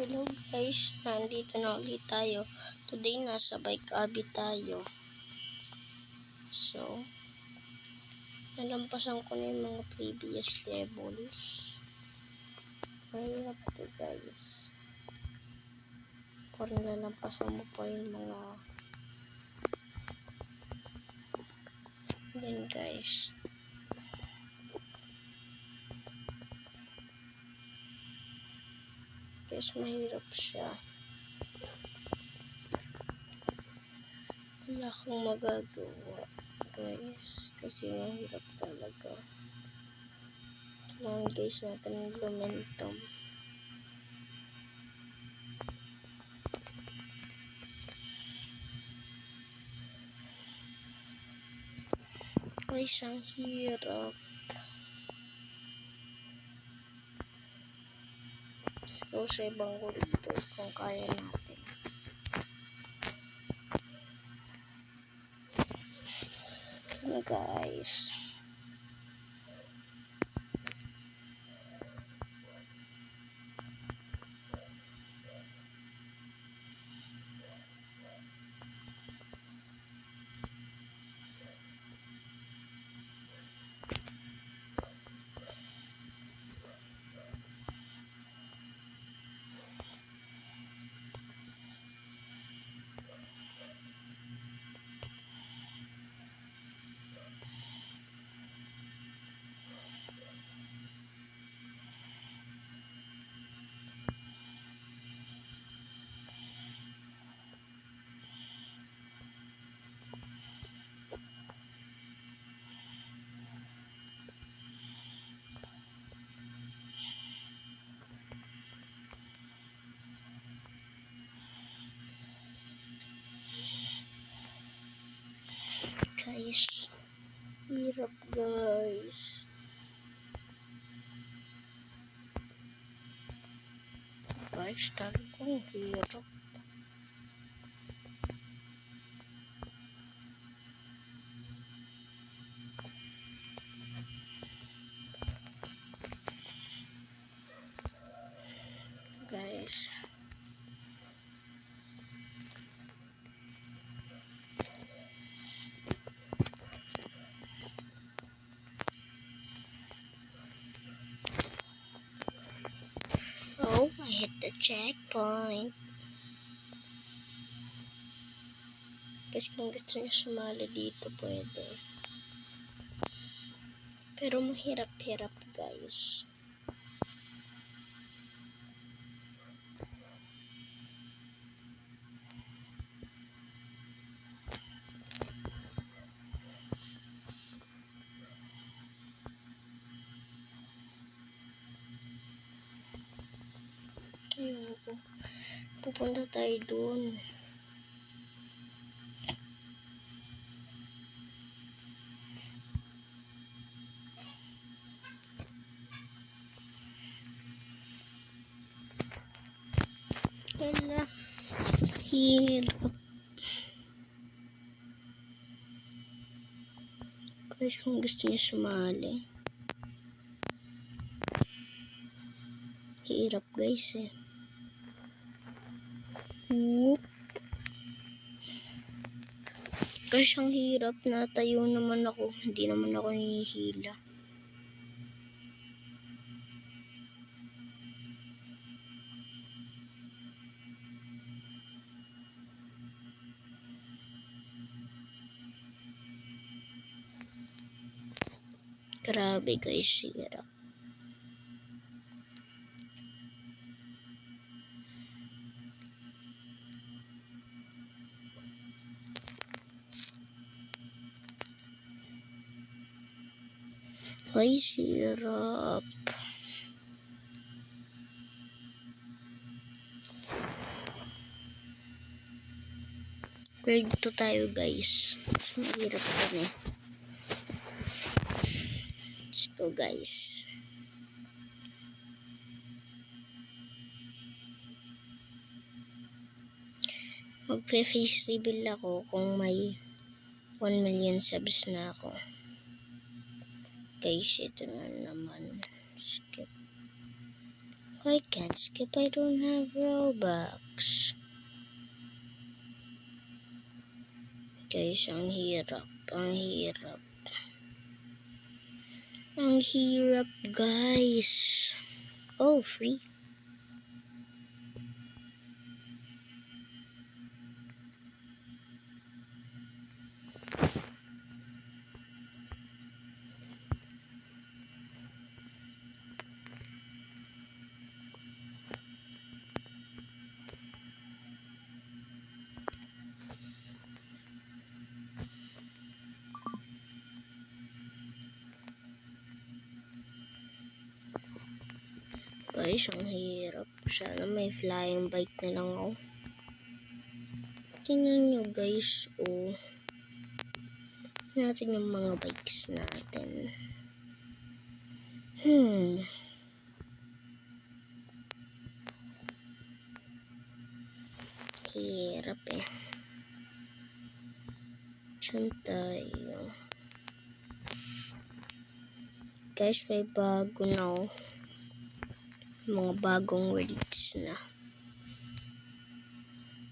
Hello guys, nandito na ulit tayo. Today nasa bike abi tayo. So, nalampasan ko na yung mga previous levels. Mahirap to guys. Parang nalampasan mo pa yung mga yan guys. Guys, mahirap siya. Wala akong magagawa guys. Kasi mahirap talaga. Kailangan guys natin ng momentum. Guys, ang hirap. So, sa ibang corridor kung kaya natin. Guys. Guys, hirap guys. Guys, talagang hirap. Guys. Oh, I hit the checkpoint. Guys, kung gusto niyo sumali dito, pwede. Pero mahirap-hirap, guys. Ayoko. Pupunta tayo dun. Wala. Hirap. Guys, kung gusto niyo sumali. Hirap guys eh. Whoop. Guys, ang hirap. Natayo naman ako. Hindi naman ako nihihila. Grabe guys, hirap. Guys, hirap. Grade 2 tayo guys. Mahirap yan eh. Let's go guys. Magpe-face reveal ako kung may 1 million subs na ako. Guys, ito na naman. Skip. I can't skip, I don't have Robux. Guys, ang hirap. Ang hirap. Ang hirap, guys. Oh, free. Guys, ang hirap. Sana may flying bike na lang ako. Tingnan nyo, guys. Oh. Natin yung mga bikes natin. Hirap eh. Saan tayo? Guys, may bago na oh. Mga bagong words na.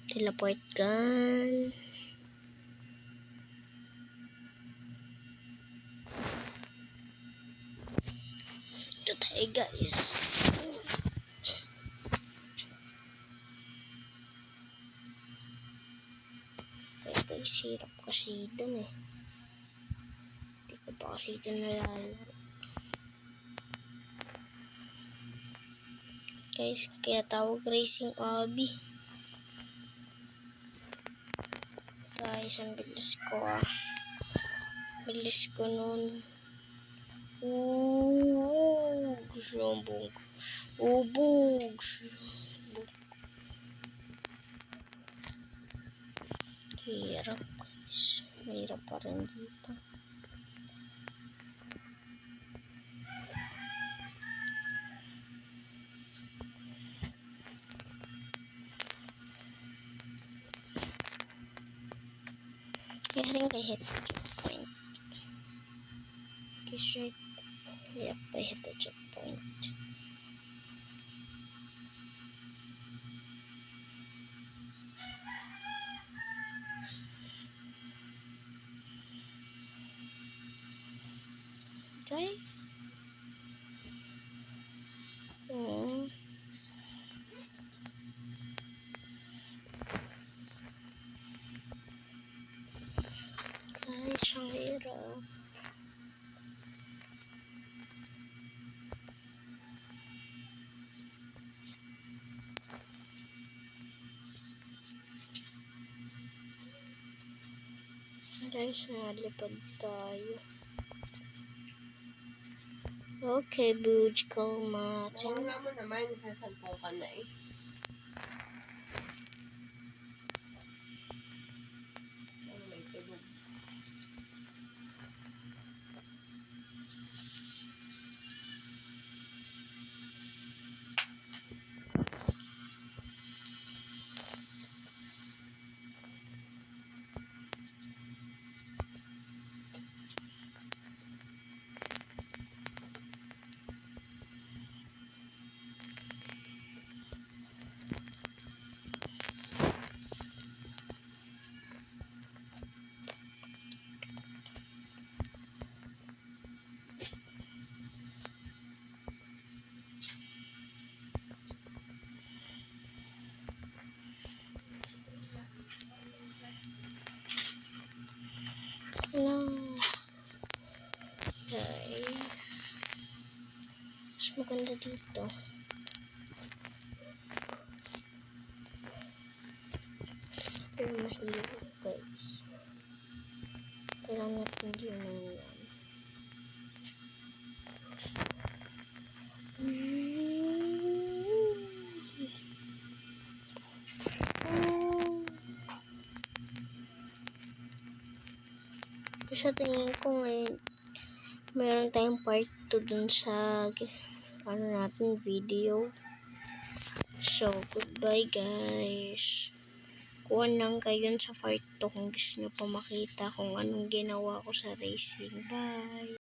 Teleport gun. Ito tayo, guys. Kaya guys, hirap kasi dun eh. Hindi ko pa kasi ito nalalaro. Guys, kaya tawag Racing Obby. Guys, ang bilis ko ah. Bilis ko nun. Sambog. Ubog. Hirap guys. Mahirap pa rin dito. I think I hit the checkpoint. Okay, straight. Yep, I hit the checkpoint. Okay. Guys, ang hirap. Guys, nalipad tayo. Okay, Buj, kalma. Oo nga mo naman, nasalpo ka na eh. Ang may tulog. No. Guys. Mas maganda dito. Pero mahirap guys. Kailangan natin ginawa yan. Kasi tingin ko ngayon meron tayong part 2 dun sa natin video. So, goodbye guys. Kuha lang kayo sa part 2 kung gusto nyo pa makita kung anong ginawa ko sa racing. Bye!